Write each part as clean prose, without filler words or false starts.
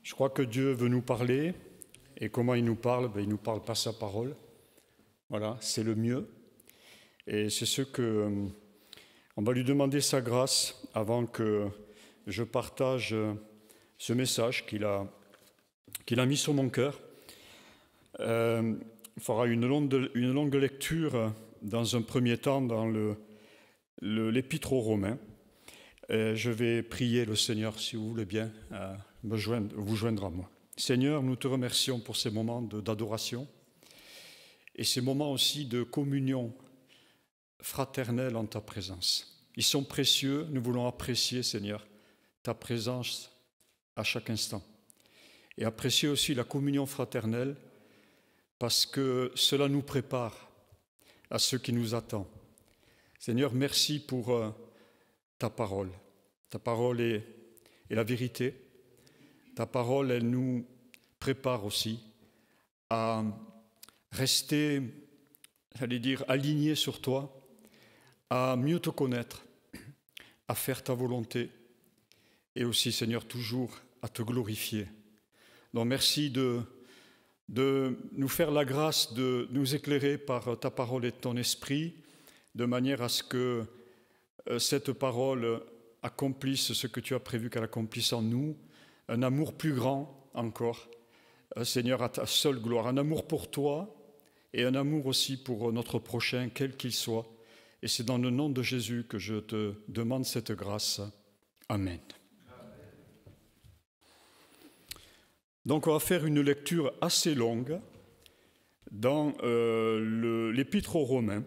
Je crois que Dieu veut nous parler, et comment il nous parle? Il nous parle par sa parole. Voilà, c'est le mieux. Et c'est ce que on va lui demander sa grâce avant que je partage ce message qu'il a mis sur mon cœur. Il fera une longue lecture dans un premier temps dans l'Épître aux Romains. Je vais prier le Seigneur, si vous voulez bien, vous joindre à moi. Seigneur, nous te remercions pour ces moments d'adoration et ces moments aussi de communion fraternelle en ta présence. Ils sont précieux, nous voulons apprécier, Seigneur, ta présence à chaque instant. Et apprécier aussi la communion fraternelle parce que cela nous prépare à ce qui nous attend. Seigneur, merci pour ta parole. Ta parole est la vérité. Ta parole, elle nous prépare aussi à rester, j'allais dire, alignés sur toi, à mieux te connaître, à faire ta volonté et aussi, Seigneur, toujours à te glorifier. Donc merci de nous faire la grâce de nous éclairer par ta parole et ton esprit, de manière à ce que cette parole accomplisse ce que tu as prévu qu'elle accomplisse en nous, un amour plus grand encore, Seigneur, à ta seule gloire, un amour pour toi et un amour aussi pour notre prochain, quel qu'il soit. Et c'est dans le nom de Jésus que je te demande cette grâce. Amen. Donc on va faire une lecture assez longue dans l'Épître aux Romains,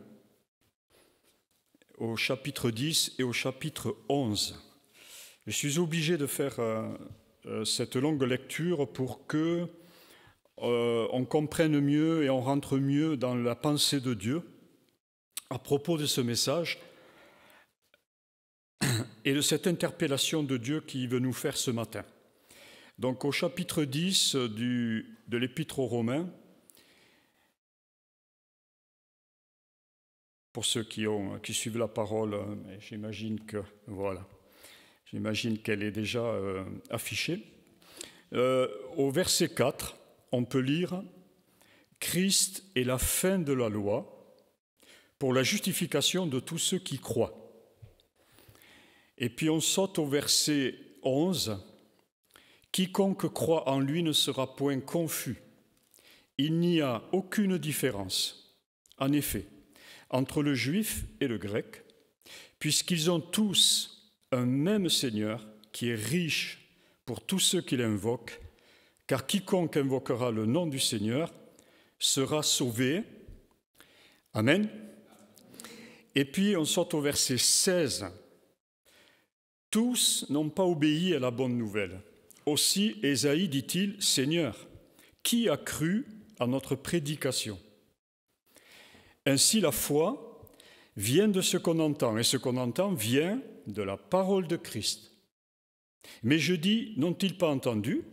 au chapitre 10 et au chapitre 11. Je suis obligé de faire cette longue lecture pour que on comprenne mieux et on rentre mieux dans la pensée de Dieu à propos de ce message et de cette interpellation de Dieu qu'il veut nous faire ce matin. Donc au chapitre 10 de l'Épître aux Romains, pour ceux qui suivent la parole, j'imagine qu'elle est déjà affichée. Au verset 4, on peut lire « Christ est la fin de la loi pour la justification de tous ceux qui croient ». Et puis on saute au verset 11, « Quiconque croit en lui ne sera point confus. Il n'y a aucune différence, en effet, entre le juif et le grec, puisqu'ils ont tous un même Seigneur qui est riche pour tous ceux qui l'invoquent, car quiconque invoquera le nom du Seigneur sera sauvé. » Amen. Et puis on saute au verset 16. « Tous n'ont pas obéi à la bonne nouvelle. Aussi Ésaïe dit-il, « Seigneur, qui a cru à notre prédication ?» Ainsi la foi vient de ce qu'on entend, et ce qu'on entend vient de la parole de Christ. Mais je dis, n'ont-ils pas entendu?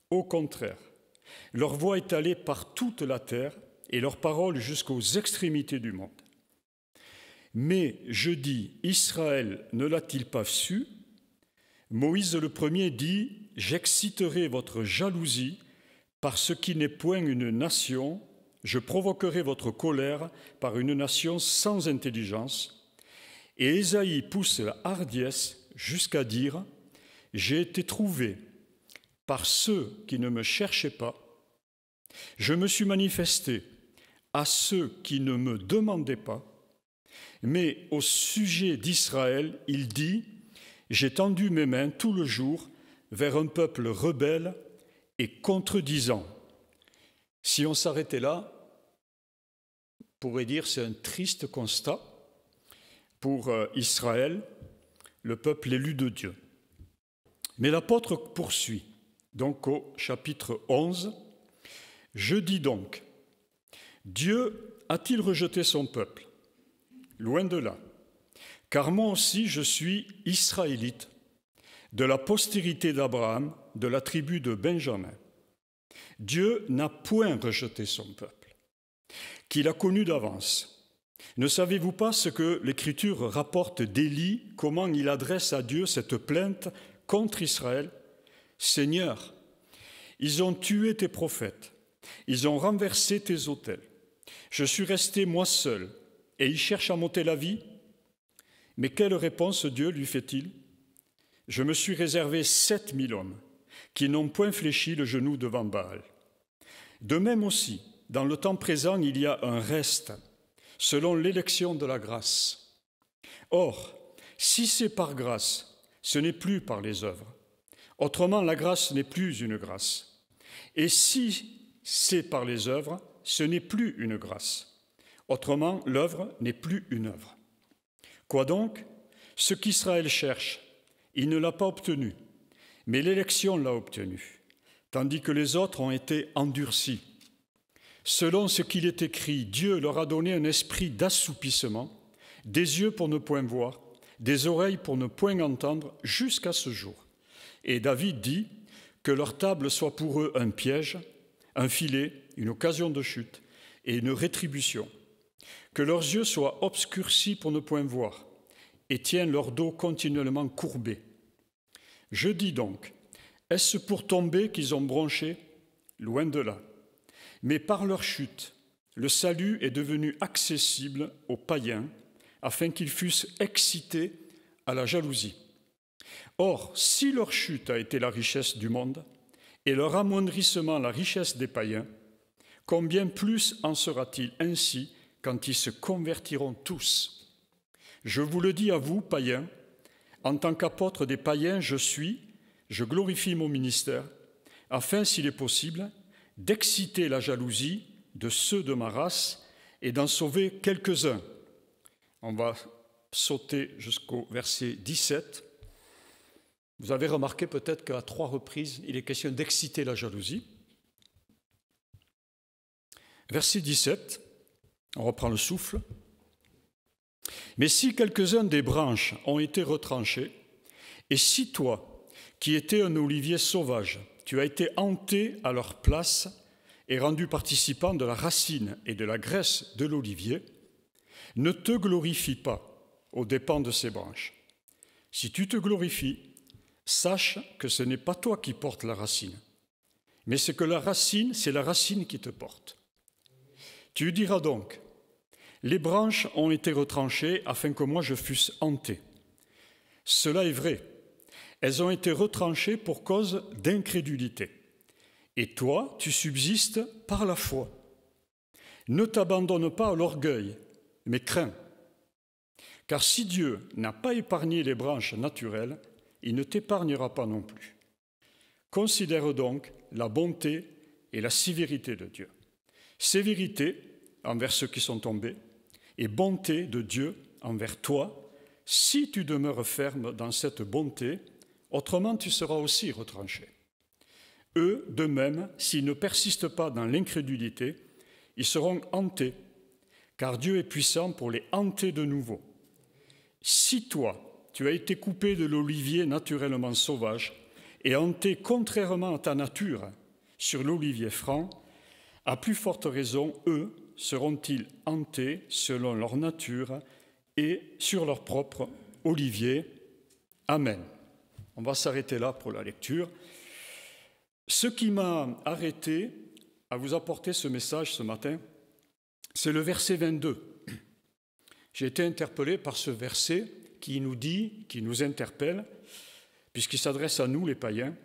Au contraire, leur voix est allée par toute la terre et leur parole jusqu'aux extrémités du monde. Mais je dis, Israël ne l'a-t-il pas su? Moïse le premier dit, j'exciterai votre jalousie par ce qui n'est point une nation, je provoquerai votre colère par une nation sans intelligence. Et Ésaïe pousse la hardiesse jusqu'à dire, j'ai été trouvé par ceux qui ne me cherchaient pas. Je me suis manifesté à ceux qui ne me demandaient pas. Mais au sujet d'Israël, il dit, j'ai tendu mes mains tout le jour vers un peuple rebelle et contredisant. Si on s'arrêtait là, on pourrait dire que c'est un triste constat pour Israël, le peuple élu de Dieu. Mais l'apôtre poursuit, donc au chapitre 11, « Je dis donc, Dieu a-t-il rejeté son peuple? Loin de là, car moi aussi je suis israélite, de la postérité d'Abraham, de la tribu de Benjamin. Dieu n'a point rejeté son peuple, qu'il a connu d'avance. Ne savez-vous pas ce que l'Écriture rapporte d'Élie, comment il adresse à Dieu cette plainte contre Israël? Seigneur, Ils ont tué tes prophètes. Ils ont renversé tes autels. Je suis resté moi seul, et ils cherchent à m'ôter la vie. Mais quelle réponse Dieu lui fait-il? Je me suis réservé 7000 hommes qui n'ont point fléchi le genou devant Baal. De même aussi, dans le temps présent, il y a un reste, selon l'élection de la grâce. Or, si c'est par grâce, ce n'est plus par les œuvres. Autrement, la grâce n'est plus une grâce. Et si c'est par les œuvres, ce n'est plus une grâce. Autrement, l'œuvre n'est plus une œuvre. Quoi donc? Ce qu'Israël cherche, il ne l'a pas obtenu, mais l'élection l'a obtenu, tandis que les autres ont été endurcis. Selon ce qu'il est écrit, Dieu leur a donné un esprit d'assoupissement, des yeux pour ne point voir, des oreilles pour ne point entendre, jusqu'à ce jour. Et David dit que leur table soit pour eux un piège, un filet, une occasion de chute et une rétribution, que leurs yeux soient obscurcis pour ne point voir, et tiennent leur dos continuellement courbé. Je dis donc, est-ce pour tomber qu'ils ont bronché? Loin de là. Mais par leur chute, le salut est devenu accessible aux païens, afin qu'ils fussent excités à la jalousie. Or, si leur chute a été la richesse du monde, et leur amoindrissement la richesse des païens, combien plus en sera-t-il ainsi quand ils se convertiront tous? Je vous le dis à vous, païens, en tant qu'apôtre des païens, je glorifie mon ministère, afin, s'il est possible, d'exciter la jalousie de ceux de ma race et d'en sauver quelques-uns. On va sauter jusqu'au verset 17. Vous avez remarqué peut-être qu'à 3 reprises, il est question d'exciter la jalousie. Verset 17, on reprend le souffle. Mais si quelques-uns des branches ont été retranchés, et si toi, qui étais un olivier sauvage, tu as été hanté à leur place et rendu participant de la racine et de la graisse de l'olivier, ne te glorifie pas aux dépens de ces branches. Si tu te glorifies, sache que ce n'est pas toi qui portes la racine, mais c'est la racine qui te porte. Tu diras donc, les branches ont été retranchées afin que moi je fusse hanté. Cela est vrai, elles ont été retranchées pour cause d'incrédulité. Et toi, tu subsistes par la foi. Ne t'abandonne pas à l'orgueil, mais crains. Car si Dieu n'a pas épargné les branches naturelles, il ne t'épargnera pas non plus. Considère donc la bonté et la sévérité de Dieu. Sévérité envers ceux qui sont tombés et bonté de Dieu envers toi, si tu demeures ferme dans cette bonté, autrement tu seras aussi retranché. Eux, de même, s'ils ne persistent pas dans l'incrédulité, ils seront hantés, car Dieu est puissant pour les hanter de nouveau. Si toi, tu as été coupé de l'olivier naturellement sauvage et hanté contrairement à ta nature sur l'olivier franc, à plus forte raison, eux seront-ils hantés selon leur nature et sur leur propre olivier. Amen. On va s'arrêter là pour la lecture. Ce qui m'a arrêté à vous apporter ce message ce matin, c'est le verset 22. J'ai été interpellé par ce verset qui nous dit, qui nous interpelle, puisqu'il s'adresse à nous les païens.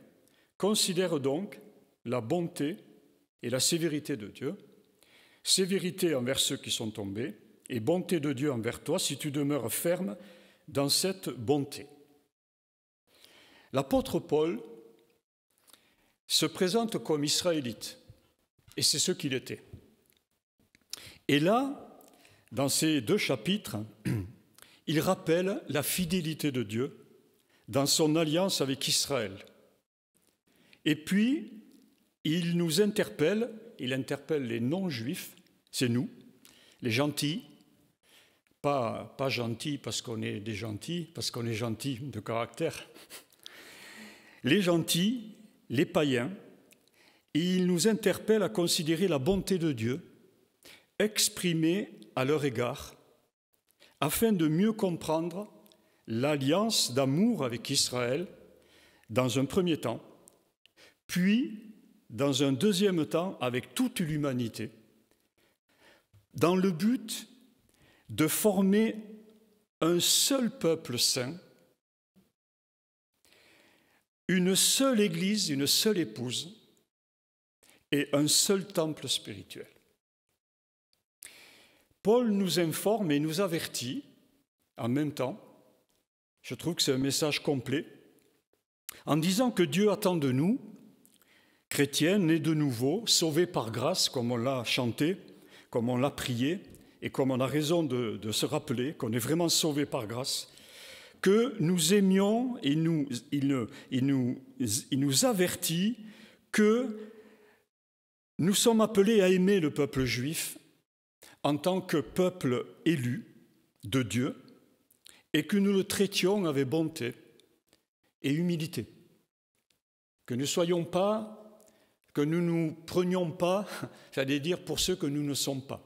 Considère donc la bonté et la sévérité de Dieu, sévérité envers ceux qui sont tombés et bonté de Dieu envers toi si tu demeures ferme dans cette bonté. L'apôtre Paul se présente comme israélite, et c'est ce qu'il était. Et là, dans ces 2 chapitres, il rappelle la fidélité de Dieu dans son alliance avec Israël. Et puis, il nous interpelle, il interpelle les non-juifs, c'est nous, les gentils, pas gentils parce qu'on est des gentils, parce qu'on est gentils de caractère, les gentils, les païens, et il nous interpelle à considérer la bonté de Dieu exprimée à leur égard, afin de mieux comprendre l'alliance d'amour avec Israël dans un premier temps, puis dans un deuxième temps avec toute l'humanité, dans le but de former un seul peuple saint, une seule Église, une seule épouse et un seul temple spirituel. Paul nous informe et nous avertit en même temps, je trouve que c'est un message complet, en disant que Dieu attend de nous, chrétiens, nés de nouveau, sauvés par grâce, comme on l'a chanté, comme on l'a prié, et comme on a raison de se rappeler qu'on est vraiment sauvés par grâce, que nous aimions, et il nous avertit que nous sommes appelés à aimer le peuple juif en tant que peuple élu de Dieu, et que nous le traitions avec bonté et humilité. Que nous soyons pas, que nous ne nous prenions pas, j'allais dire, pour ceux que nous ne sommes pas.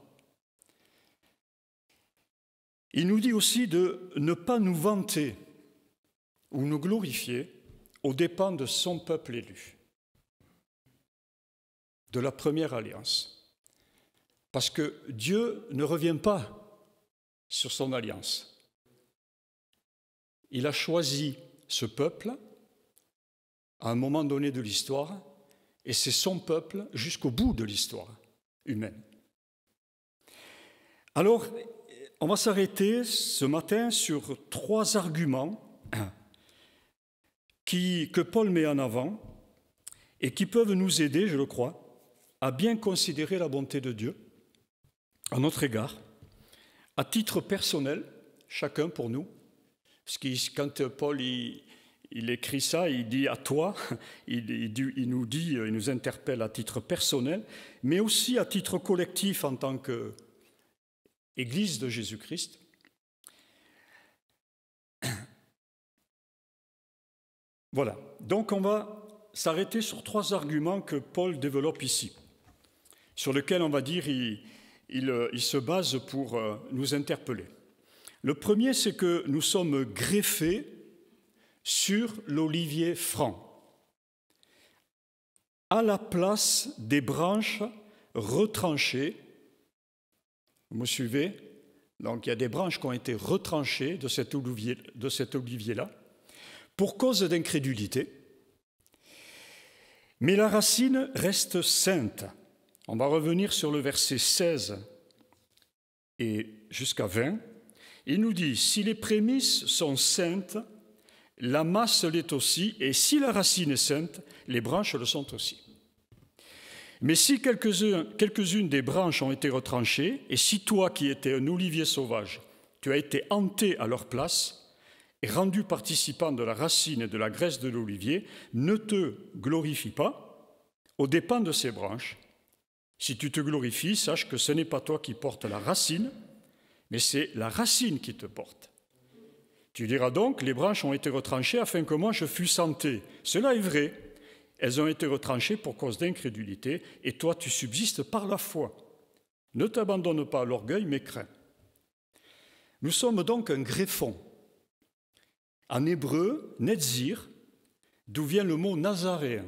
Il nous dit aussi de ne pas nous vanter ou nous glorifier aux dépens de son peuple élu, de la première alliance. Parce que Dieu ne revient pas sur son alliance. Il a choisi ce peuple à un moment donné de l'histoire, et c'est son peuple jusqu'au bout de l'histoire humaine. Alors, on va s'arrêter ce matin sur 3 arguments que Paul met en avant et qui peuvent nous aider, je le crois, à bien considérer la bonté de Dieu à notre égard, à titre personnel, chacun pour nous. Parce que quand Paul il écrit ça, il dit à toi, il nous interpelle à titre personnel, mais aussi à titre collectif en tant qu'Église de Jésus-Christ. Voilà, donc on va s'arrêter sur 3 arguments que Paul développe ici, sur lesquels on va dire il se base pour nous interpeller. Le premier, c'est que nous sommes greffés sur l'olivier franc, à la place des branches retranchées. Vous me suivez? Donc il y a des branches qui ont été retranchées de cet olivier-là pour cause d'incrédulité. Mais la racine reste sainte. On va revenir sur le verset 16 et jusqu'à 20. Il nous dit, si les prémices sont saintes, la masse l'est aussi, et si la racine est sainte, les branches le sont aussi. Mais si quelques-unes des branches ont été retranchées, et si toi qui étais un olivier sauvage, tu as été hanté à leur place, et rendu participant de la racine et de la graisse de l'olivier, ne te glorifie pas aux dépens de ces branches. Si tu te glorifies, sache que ce n'est pas toi qui portes la racine, mais c'est la racine qui te porte. Tu diras donc, les branches ont été retranchées afin que moi je fusse hanté. Cela est vrai. Elles ont été retranchées pour cause d'incrédulité, et toi tu subsistes par la foi. Ne t'abandonne pas à l'orgueil, mais crains. Nous sommes donc un greffon. En hébreu, netzir, d'où vient le mot nazaréen.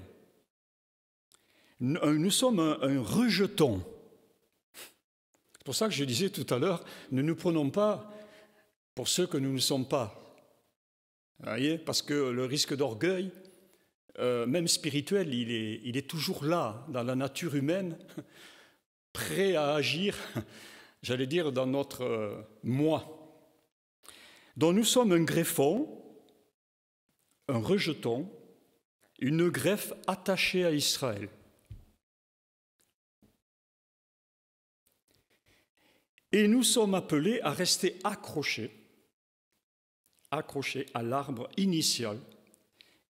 Nous sommes un rejeton. C'est pour ça que je disais tout à l'heure, ne nous prenons pas pour ceux que nous ne sommes pas. Vous voyez, parce que le risque d'orgueil, même spirituel, il est toujours là, dans la nature humaine, prêt à agir, j'allais dire, dans notre moi. Donc nous sommes un greffon, un rejeton, une greffe attachée à Israël. Et nous sommes appelés à rester accrochés à l'arbre initial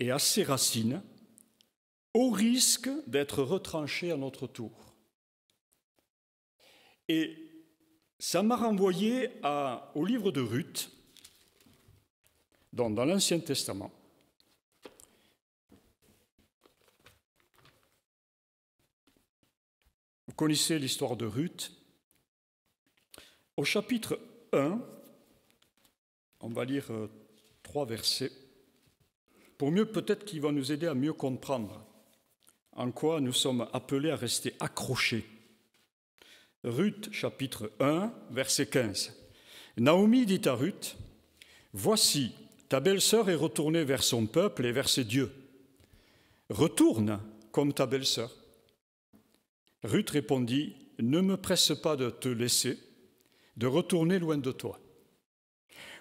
et à ses racines, au risque d'être retranchés à notre tour. Et ça m'a renvoyé au livre de Ruth, donc dans l'Ancien Testament. Vous connaissez l'histoire de Ruth. Au chapitre 1, on va lire 3 versets, pour mieux peut-être qui va nous aider à mieux comprendre en quoi nous sommes appelés à rester accrochés. Ruth, chapitre 1, verset 15. Naomi dit à Ruth, « Voici, ta belle-sœur est retournée vers son peuple et vers ses dieux. Retourne comme ta belle-sœur. » Ruth répondit, « Ne me presse pas de te laisser, de retourner loin de toi.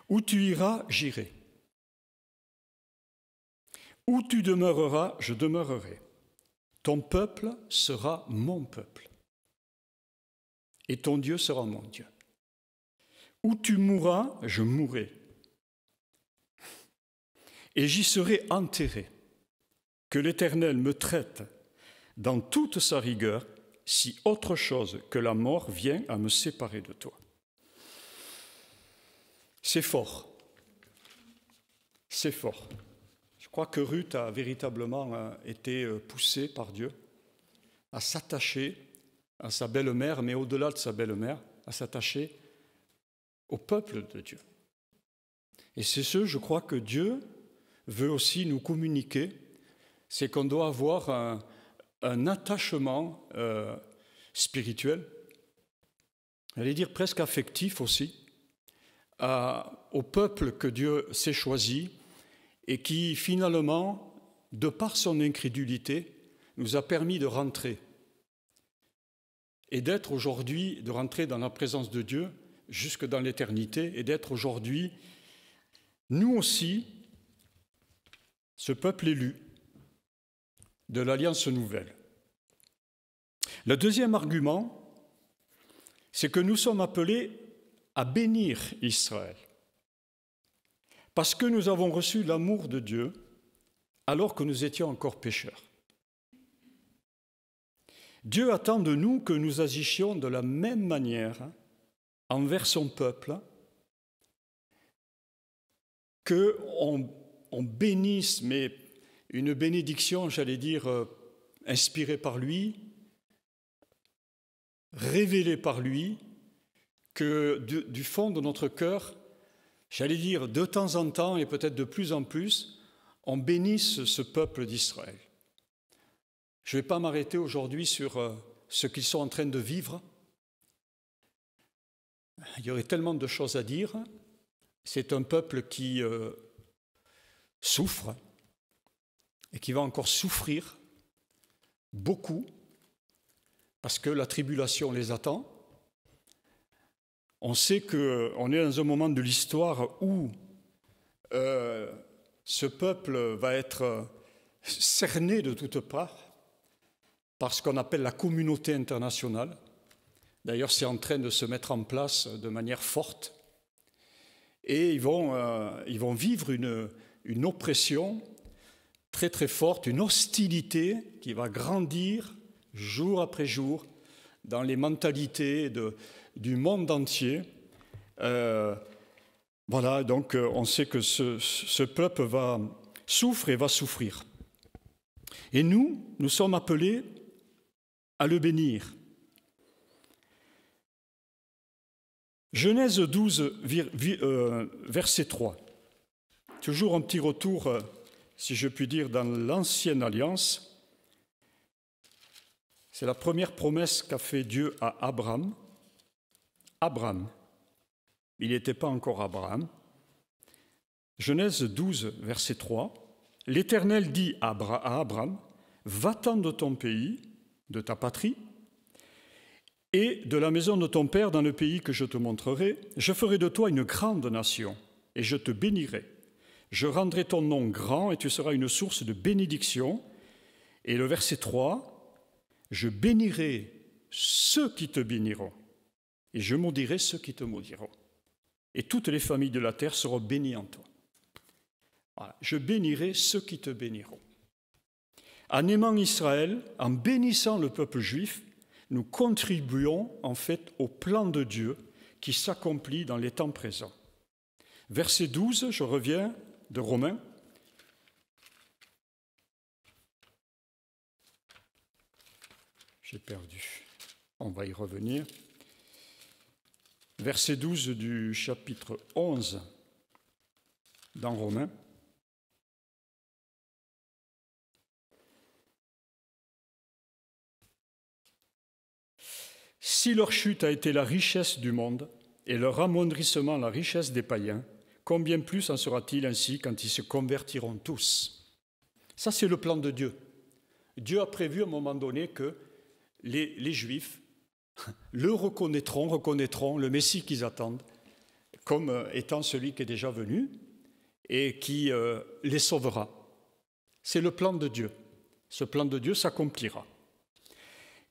Où tu iras, j'irai. Où tu demeureras, je demeurerai. Ton peuple sera mon peuple. Et ton Dieu sera mon Dieu. Où tu mourras, je mourrai. Et j'y serai enterré. Que l'Éternel me traite dans toute sa rigueur, si autre chose que la mort vient à me séparer de toi. » C'est fort. C'est fort. Je crois que Ruth a véritablement été poussée par Dieu à s'attacher à sa belle-mère, mais au-delà de sa belle-mère, à s'attacher au peuple de Dieu. Et c'est ce, je crois, que Dieu veut aussi nous communiquer, c'est qu'on doit avoir un attachement spirituel, j'allais dire presque affectif aussi, au peuple que Dieu s'est choisi et qui finalement, de par son incrédulité, nous a permis de rentrer et d'être aujourd'hui, de rentrer dans la présence de Dieu jusque dans l'éternité et d'être aujourd'hui, nous aussi, ce peuple élu de l'Alliance nouvelle. Le deuxième argument, c'est que nous sommes appelés à bénir Israël, parce que nous avons reçu l'amour de Dieu alors que nous étions encore pécheurs. Dieu attend de nous que nous agissions de la même manière envers son peuple, qu'on bénisse, mais une bénédiction, j'allais dire, inspirée par lui, révélée par lui, que du fond de notre cœur, j'allais dire de temps en temps et peut-être de plus en plus, on bénisse ce peuple d'Israël. Je ne vais pas m'arrêter aujourd'hui sur ce qu'ils sont en train de vivre. Il y aurait tellement de choses à dire. C'est un peuple qui souffre et qui va encore souffrir beaucoup parce que la tribulation les attend. On sait qu'on est dans un moment de l'histoire où ce peuple va être cerné de toutes parts par ce qu'on appelle la communauté internationale. D'ailleurs, c'est en train de se mettre en place de manière forte. Et ils vont vivre une oppression très très forte, une hostilité qui va grandir jour après jour dans les mentalités du monde entier. Voilà, donc on sait que ce peuple souffre et va souffrir. Et nous sommes appelés à le bénir. Genèse 12, verset 3. Toujours un petit retour, si je puis dire, dans l'ancienne alliance. C'est la première promesse qu'a fait Dieu à Abraham. Abraham, il n'était pas encore Abraham. Genèse 12, verset 3. L'Éternel dit à Abraham, « Va-t'en de ton pays, de ta patrie, et de la maison de ton père dans le pays que je te montrerai. Je ferai de toi une grande nation, et je te bénirai. Je rendrai ton nom grand, et tu seras une source de bénédiction. » Et le verset 3, « Je bénirai ceux qui te béniront, et je maudirai ceux qui te maudiront. Et toutes les familles de la terre seront bénies en toi. » Voilà. Je bénirai ceux qui te béniront. En aimant Israël, en bénissant le peuple juif, nous contribuons en fait au plan de Dieu qui s'accomplit dans les temps présents. Verset 12, je reviens de Romains. J'ai perdu. On va y revenir. Verset 12 du chapitre 11 dans Romains. Si leur chute a été la richesse du monde et leur amoindrissement la richesse des païens, combien plus en sera-t-il ainsi quand ils se convertiront tous? Ça, c'est le plan de Dieu. Dieu a prévu à un moment donné que les Juifs le reconnaîtront le Messie qu'ils attendent comme étant celui qui est déjà venu et qui les sauvera. C'est le plan de Dieu. Ce plan de Dieu s'accomplira.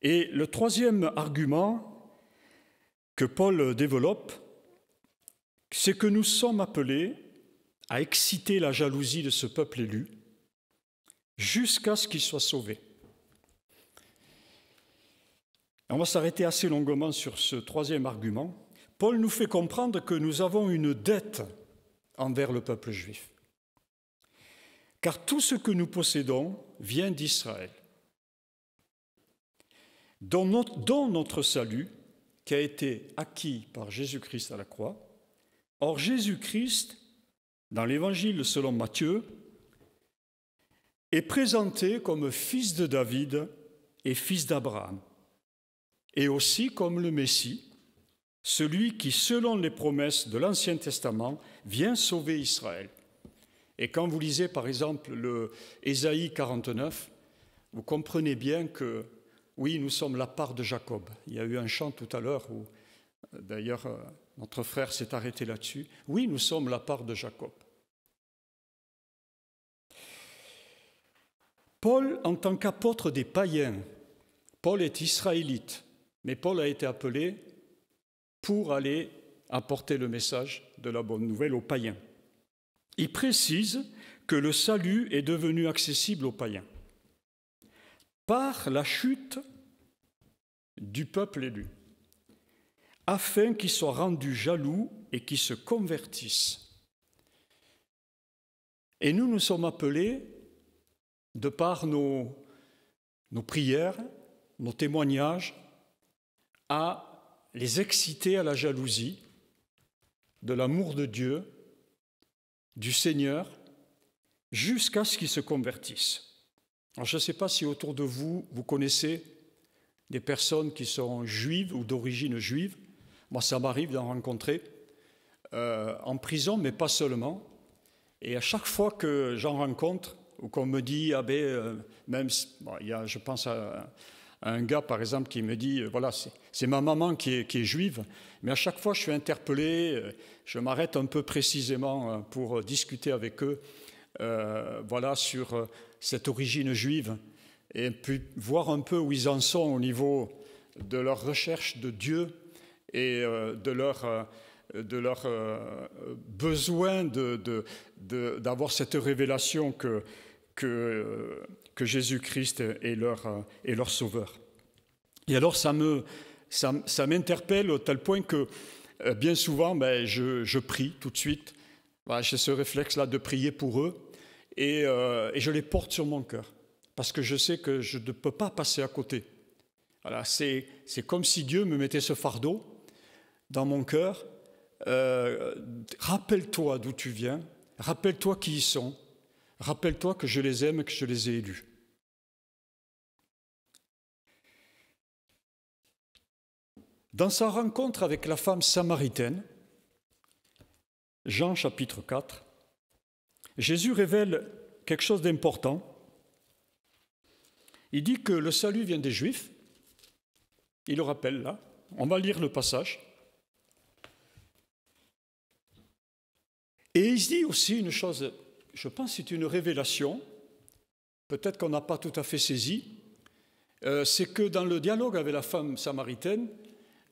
Et le troisième argument que Paul développe, c'est que nous sommes appelés à exciter la jalousie de ce peuple élu jusqu'à ce qu'il soit sauvé. On va s'arrêter assez longuement sur ce troisième argument. Paul nous fait comprendre que nous avons une dette envers le peuple juif. Car tout ce que nous possédons vient d'Israël, dont notre salut qui a été acquis par Jésus-Christ à la croix. Or, Jésus-Christ, dans l'Évangile selon Matthieu, est présenté comme fils de David et fils d'Abraham, et aussi comme le Messie, celui qui, selon les promesses de l'Ancien Testament, vient sauver Israël. Et quand vous lisez, par exemple, le Ésaïe 49, vous comprenez bien que, oui, nous sommes la part de Jacob. Il y a eu un chant tout à l'heure où, d'ailleurs, notre frère s'est arrêté là-dessus. Oui, nous sommes la part de Jacob. Paul, en tant qu'apôtre des païens, Paul est israélite, mais Paul a été appelé pour aller apporter le message de la bonne nouvelle aux païens. Il précise que le salut est devenu accessible aux païens par la chute du peuple élu, afin qu'ils soient rendus jaloux et qu'ils se convertissent. Et nous sommes appelés, de par nos prières, nos témoignages, à les exciter à la jalousie de l'amour de Dieu, du Seigneur, jusqu'à ce qu'ils se convertissent. Alors, je ne sais pas si autour de vous, vous connaissez des personnes qui sont juives ou d'origine juive. Moi, ça m'arrive d'en rencontrer en prison, mais pas seulement. Et à chaque fois que j'en rencontre, ou qu'on me dit, même, je pense à un gars, par exemple, qui me dit, voilà, c'est ma maman qui est juive, mais à chaque fois, je suis interpellé, je m'arrête un peu précisément pour discuter avec eux, sur cette origine juive, et puis voir un peu où ils en sont au niveau de leur recherche de Dieu et de leur besoin d'avoir cette révélation que Jésus-Christ est leur sauveur. Et alors ça m'interpelle au tel point que bien souvent je prie tout de suite. J'ai ce réflexe-là de prier pour eux et je les porte sur mon cœur parce que je sais que je ne peux pas passer à côté. Voilà, c'est comme si Dieu me mettait ce fardeau dans mon cœur. Rappelle-toi d'où tu viens, rappelle-toi qui ils sont, rappelle-toi que je les aime, que je les ai élus. Dans sa rencontre avec la femme samaritaine, Jean chapitre 4, Jésus révèle quelque chose d'important. Il dit que le salut vient des Juifs. Il le rappelle là. On va lire le passage. Et il dit aussi une chose, je pense que c'est une révélation, peut-être qu'on n'a pas tout à fait saisi, c'est que dans le dialogue avec la femme samaritaine,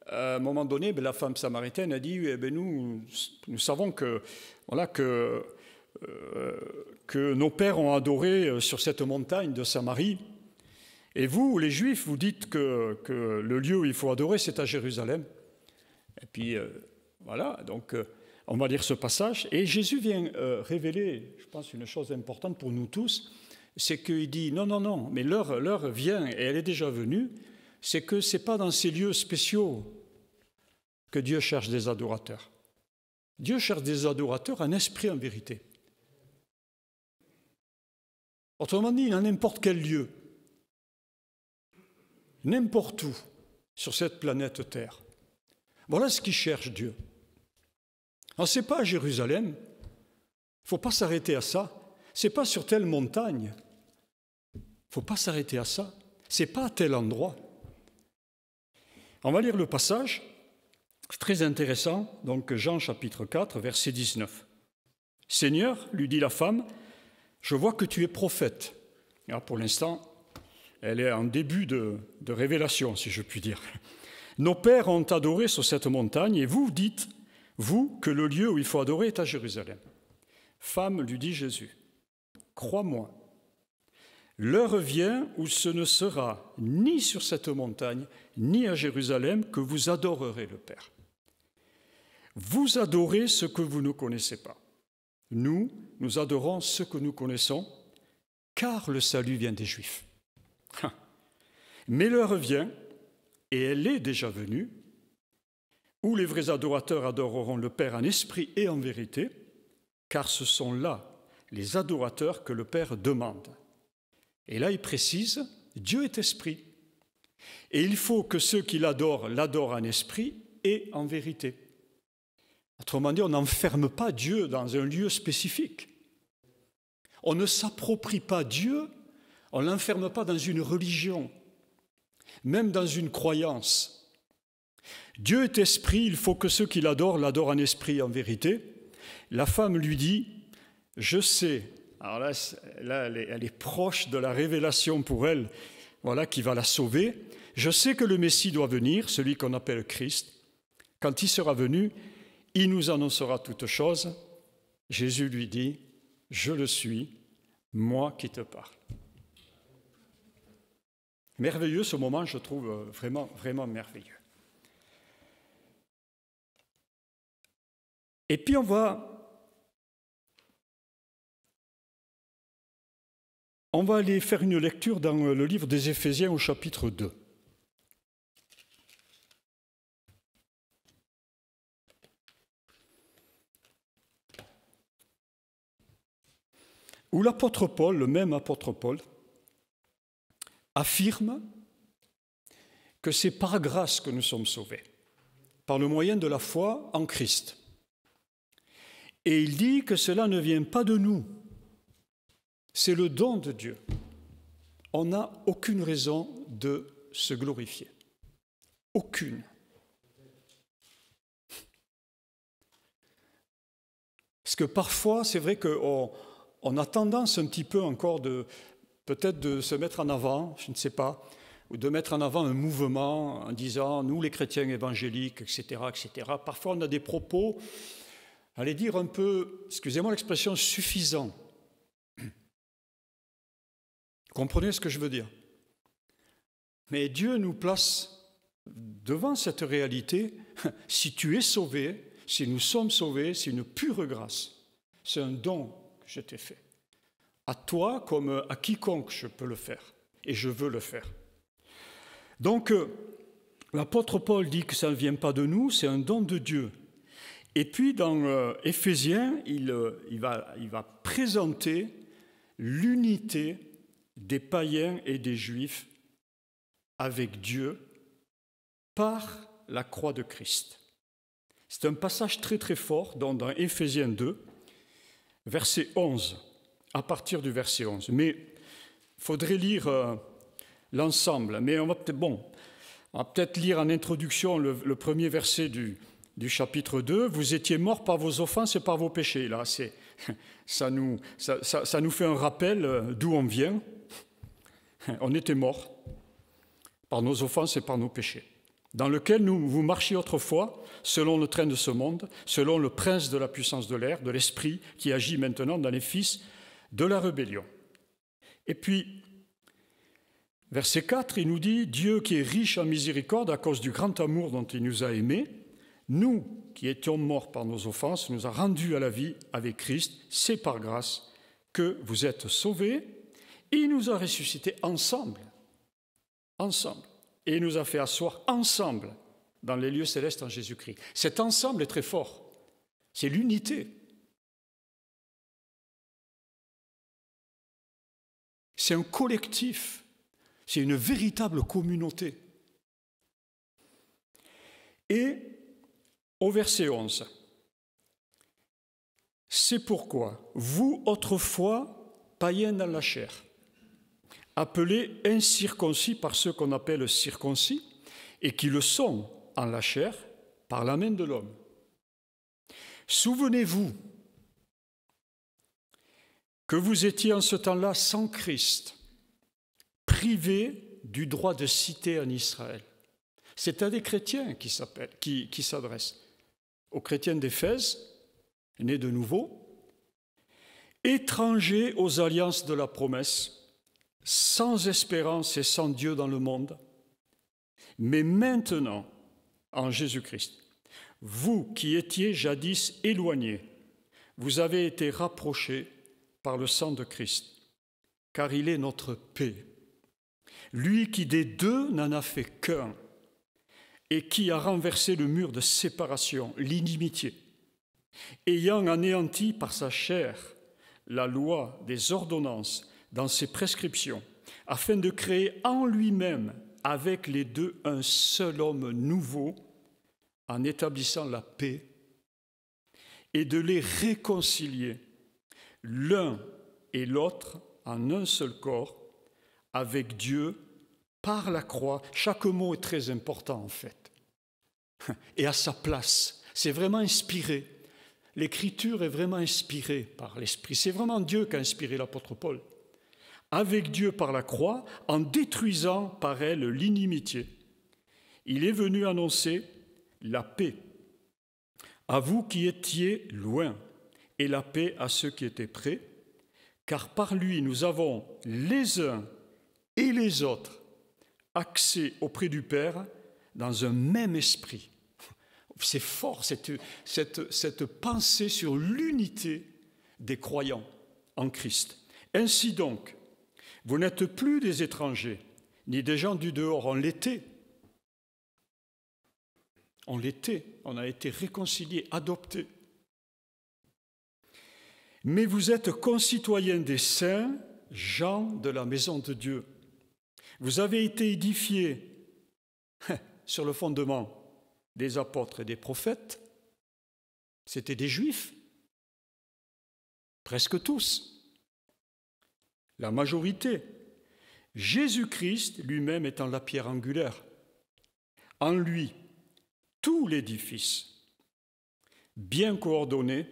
à un moment donné, la femme samaritaine a dit nous savons que nos pères ont adoré sur cette montagne de Samarie. Et vous, les Juifs, vous dites que le lieu où il faut adorer, c'est à Jérusalem. Et puis, donc on va lire ce passage. Et Jésus vient révéler, je pense, une chose importante pour nous tous, c'est qu'il dit non, mais l'heure vient, et elle est déjà venue, c'est que ce n'est pas dans ces lieux spéciaux que Dieu cherche des adorateurs. Dieu cherche des adorateurs en esprit, en vérité. Autrement dit, dans n'importe quel lieu, n'importe où, sur cette planète Terre. Voilà ce qu'il cherche Dieu. Alors, ce n'est pas à Jérusalem, il ne faut pas s'arrêter à ça. Ce n'est pas sur telle montagne, il ne faut pas s'arrêter à ça. Ce n'est pas à tel endroit. On va lire le passage, c'est très intéressant, donc Jean chapitre 4, verset 19. « Seigneur, lui dit la femme, je vois que tu es prophète. » Alors, pour l'instant, elle est en début de révélation, si je puis dire. « Nos pères ont adoré sur cette montagne, et vous dites, vous, que le lieu où il faut adorer est à Jérusalem. » Femme, lui dit Jésus, « Crois-moi, l'heure vient où ce ne sera ni sur cette montagne, ni à Jérusalem que vous adorerez le Père. Vous adorez ce que vous ne connaissez pas. Nous adorons ce que nous connaissons, car le salut vient des Juifs. Mais l'heure vient, et elle est déjà venue, où les vrais adorateurs adoreront le Père en esprit et en vérité, car ce sont là les adorateurs que le Père demande. Et là, il précise, Dieu est esprit. Et il faut que ceux qui l'adorent en esprit et en vérité. Autrement dit, on n'enferme pas Dieu dans un lieu spécifique. On ne s'approprie pas Dieu, on ne l'enferme pas dans une religion, même dans une croyance. Dieu est esprit, il faut que ceux qui l'adorent en esprit et en vérité. La femme lui dit, je sais, alors là elle est proche de la révélation pour elle, voilà, qui va la sauver. Je sais que le Messie doit venir, celui qu'on appelle Christ. Quand il sera venu, il nous annoncera toutes choses. Jésus lui dit, je le suis, moi qui te parle. Merveilleux ce moment, je trouve vraiment, vraiment merveilleux. Et puis on va aller faire une lecture dans le livre des Éphésiens au chapitre 2. Où l'apôtre Paul, le même apôtre Paul, affirme que c'est par grâce que nous sommes sauvés, par le moyen de la foi en Christ. Et il dit que cela ne vient pas de nous, c'est le don de Dieu. On n'a aucune raison de se glorifier. Aucune. Parce que parfois, c'est vrai qu'on a tendance un petit peu encore peut-être de se mettre en avant, je ne sais pas, ou de mettre en avant un mouvement en disant « nous les chrétiens évangéliques », etc., etc. Parfois, on a des propos, allez dire un peu, excusez-moi l'expression, suffisants. Comprenez ce que je veux dire? Mais Dieu nous place devant cette réalité. Si tu es sauvé, si nous sommes sauvés, c'est une pure grâce. C'est un don que je t'ai fait. À toi comme à quiconque je peux le faire. Et je veux le faire. Donc, l'apôtre Paul dit que ça ne vient pas de nous, c'est un don de Dieu. Et puis, dans Éphésiens, il va présenter l'unité des païens et des juifs avec Dieu par la croix de Christ. C'est un passage très très fort dans Éphésiens 2, verset 11, à partir du verset 11. Mais il faudrait lire l'ensemble. Mais on va peut-être lire en introduction le premier verset du chapitre 2. Vous étiez morts par vos offenses et par vos péchés. Là, ça nous fait un rappel d'où on vient. On était morts par nos offenses et par nos péchés, dans lequel vous marchiez autrefois, selon le train de ce monde, selon le prince de la puissance de l'air, de l'esprit qui agit maintenant dans les fils de la rébellion. Et puis, verset 4, il nous dit « Dieu qui est riche en miséricorde à cause du grand amour dont il nous a aimés, nous qui étions morts par nos offenses, nous a rendus à la vie avec Christ. C'est par grâce que vous êtes sauvés. Et il nous a ressuscités ensemble. Et il nous a fait asseoir ensemble dans les lieux célestes en Jésus-Christ. Cet ensemble est très fort. C'est l'unité. C'est un collectif. C'est une véritable communauté. Et au verset 11, « C'est pourquoi, vous, autrefois, païens dans la chair, appelés incirconcis par ceux qu'on appelle circoncis, et qui le sont en la chair par la main de l'homme. Souvenez-vous que vous étiez en ce temps-là sans Christ, privés du droit de cité en Israël. » C'est à des chrétiens qui s'adressent, aux chrétiens d'Éphèse, nés de nouveau, étrangers aux alliances de la promesse, sans espérance et sans Dieu dans le monde, mais maintenant en Jésus-Christ. Vous qui étiez jadis éloignés, vous avez été rapprochés par le sang de Christ, car il est notre paix. Lui qui des deux n'en a fait qu'un, et qui a renversé le mur de séparation, l'inimitié, ayant anéanti par sa chair la loi des ordonnances dans ses prescriptions, afin de créer en lui-même avec les deux un seul homme nouveau, en établissant la paix, et de les réconcilier l'un et l'autre en un seul corps, avec Dieu, par la croix. Chaque mot est très important en fait, et à sa place. C'est vraiment inspiré. L'Écriture est vraiment inspirée par l'Esprit. C'est vraiment Dieu qui a inspiré l'apôtre Paul. Avec Dieu par la croix, en détruisant par elle l'inimitié. Il est venu annoncer la paix à vous qui étiez loin, et la paix à ceux qui étaient près, car par lui nous avons les uns et les autres accès auprès du Père dans un même esprit. C'est fort, cette pensée sur l'unité des croyants en Christ. Ainsi donc, vous n'êtes plus des étrangers, ni des gens du dehors, on l'était. On l'était, on a été réconciliés, adoptés. Mais vous êtes concitoyens des saints, gens de la maison de Dieu. Vous avez été édifiés sur le fondement des apôtres et des prophètes. C'étaient des juifs, presque tous, la majorité. Jésus-Christ lui-même étant la pierre angulaire. En lui, tout l'édifice, bien coordonné,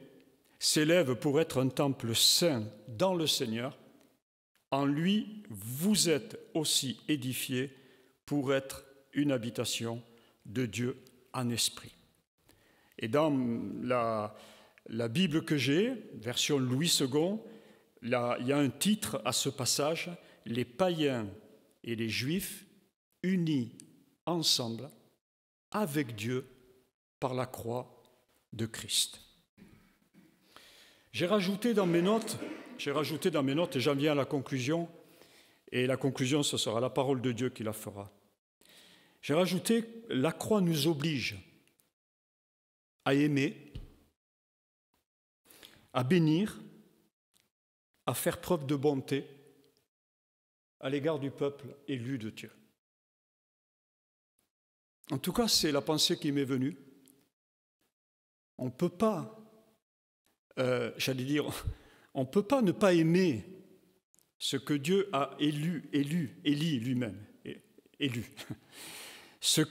s'élève pour être un temple saint dans le Seigneur. En lui, vous êtes aussi édifiés pour être une habitation de Dieu en esprit. Et dans la Bible que j'ai, version Louis II, là, il y a un titre à ce passage, « Les païens et les juifs unis ensemble avec Dieu par la croix de Christ ». J'ai rajouté dans mes notes, et j'en viens à la conclusion, et la conclusion, ce sera la parole de Dieu qui la fera. J'ai rajouté, la croix nous oblige à aimer, à bénir, à faire preuve de bonté à l'égard du peuple élu de Dieu. En tout cas, c'est la pensée qui m'est venue. On ne peut pas, on ne peut pas ne pas aimer ce que Dieu a Élie lui-même, élu. Ceux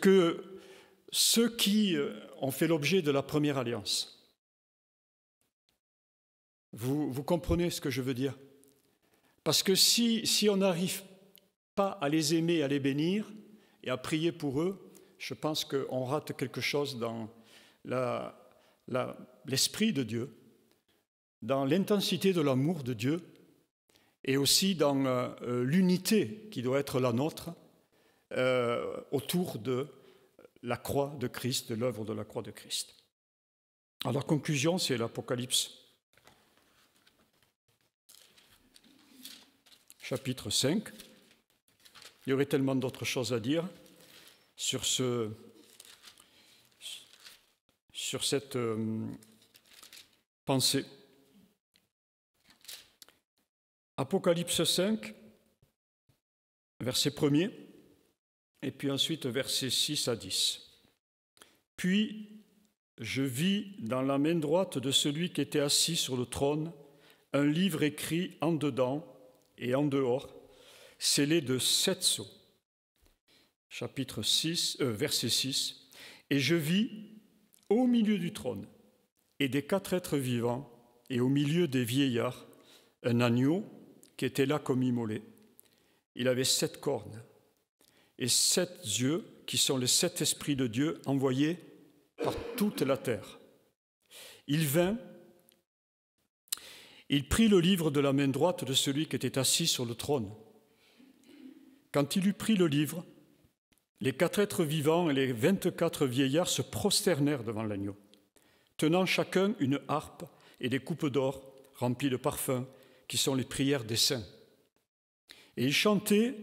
qui ont fait l'objet de la première alliance. Vous comprenez ce que je veux dire? Parce que si on n'arrive pas à les aimer, à les bénir et à prier pour eux, je pense qu'on rate quelque chose dans l'esprit de Dieu, dans l'intensité de l'amour de Dieu et aussi dans l'unité qui doit être la nôtre autour de la croix de Christ, de l'œuvre de la croix de Christ. Alors, la conclusion, c'est l'Apocalypse, chapitre 5. Il y aurait tellement d'autres choses à dire sur cette pensée. Apocalypse 5, verset 1er, et puis ensuite versets 6 à 10. Puis je vis dans la main droite de celui qui était assis sur le trône un livre écrit en dedans et en dehors, scellé de 7 sceaux. Chapitre 6, verset 6. Et je vis au milieu du trône et des 4 êtres vivants et au milieu des vieillards un agneau qui était là comme immolé. Il avait 7 cornes et 7 yeux qui sont les 7 esprits de Dieu envoyés par toute la terre. Il vint, il prit le livre de la main droite de celui qui était assis sur le trône. Quand il eut pris le livre, les 4 êtres vivants et les 24 vieillards se prosternèrent devant l'agneau, tenant chacun une harpe et des coupes d'or remplies de parfums, qui sont les prières des saints. Et ils chantaient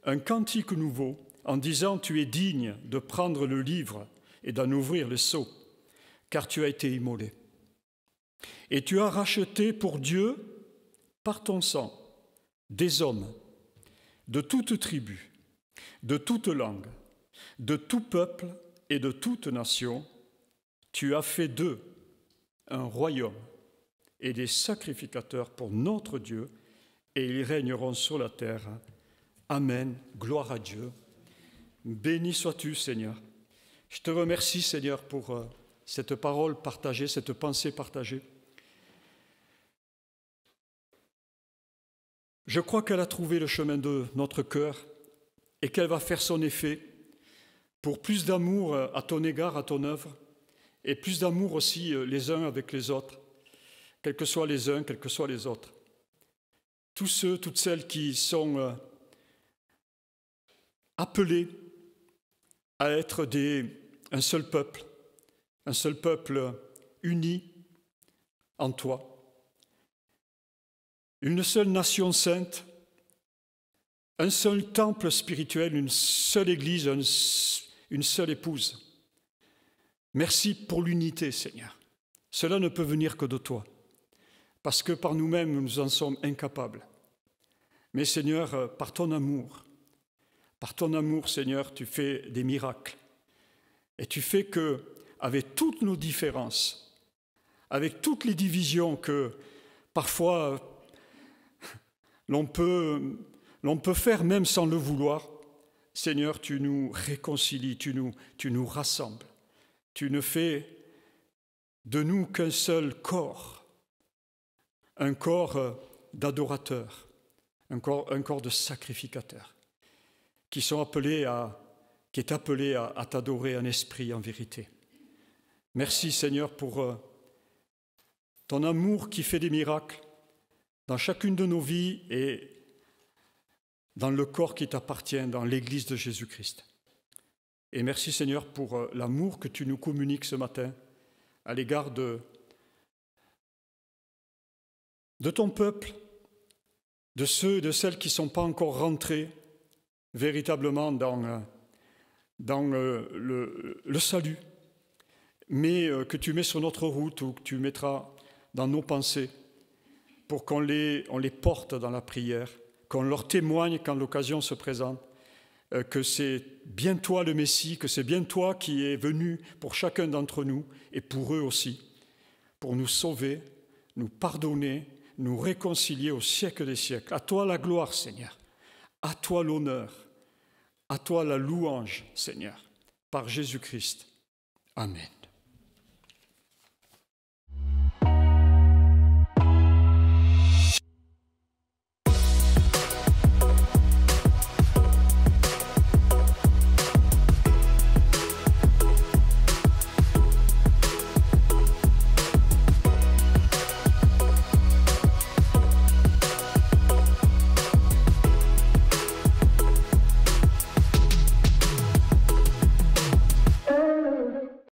un cantique nouveau en disant « Tu es digne de prendre le livre et d'en ouvrir les sceaux, car tu as été immolé. Et tu as racheté pour Dieu, par ton sang, des hommes de toute tribu, de toute langue, de tout peuple et de toute nation. Tu as fait d'eux un royaume et des sacrificateurs pour notre Dieu, et ils régneront sur la terre. Amen. Gloire à Dieu. Béni sois-tu, Seigneur. Je te remercie, Seigneur, pour cette parole partagée, cette pensée partagée. Je crois qu'elle a trouvé le chemin de notre cœur et qu'elle va faire son effet pour plus d'amour à ton égard, à ton œuvre, et plus d'amour aussi les uns avec les autres, quels que soient les uns, quels que soient les autres. Tous ceux, toutes celles qui sont appelés à être un seul peuple uni en toi, une seule nation sainte, un seul temple spirituel, une seule église, une seule épouse. Merci pour l'unité, Seigneur. Cela ne peut venir que de toi, parce que par nous-mêmes, nous en sommes incapables. Mais Seigneur, par ton amour, Seigneur, tu fais des miracles. Et tu fais que, avec toutes nos différences, avec toutes les divisions que parfois l'on peut faire même sans le vouloir, Seigneur, tu nous réconcilies, tu nous rassembles. Tu ne fais de nous qu'un seul corps, un corps d'adorateurs, un corps de sacrificateurs, qui est appelé à t'adorer en esprit, en vérité. Merci, Seigneur, pour ton amour qui fait des miracles dans chacune de nos vies et dans le corps qui t'appartient, dans l'Église de Jésus-Christ. Et merci, Seigneur, pour l'amour que tu nous communiques ce matin à l'égard de ton peuple, de ceux et de celles qui ne sont pas encore rentrés véritablement dans le salut, mais que tu mets sur notre route ou que tu mettras dans nos pensées pour qu'on les porte dans la prière, qu'on leur témoigne quand l'occasion se présente, que c'est bien toi le Messie, que c'est bien toi qui es venu pour chacun d'entre nous et pour eux aussi, pour nous sauver, nous pardonner, nous réconcilier au siècle des siècles. À toi la gloire, Seigneur, à toi l'honneur, à toi la louange, Seigneur, par Jésus-Christ. Amen.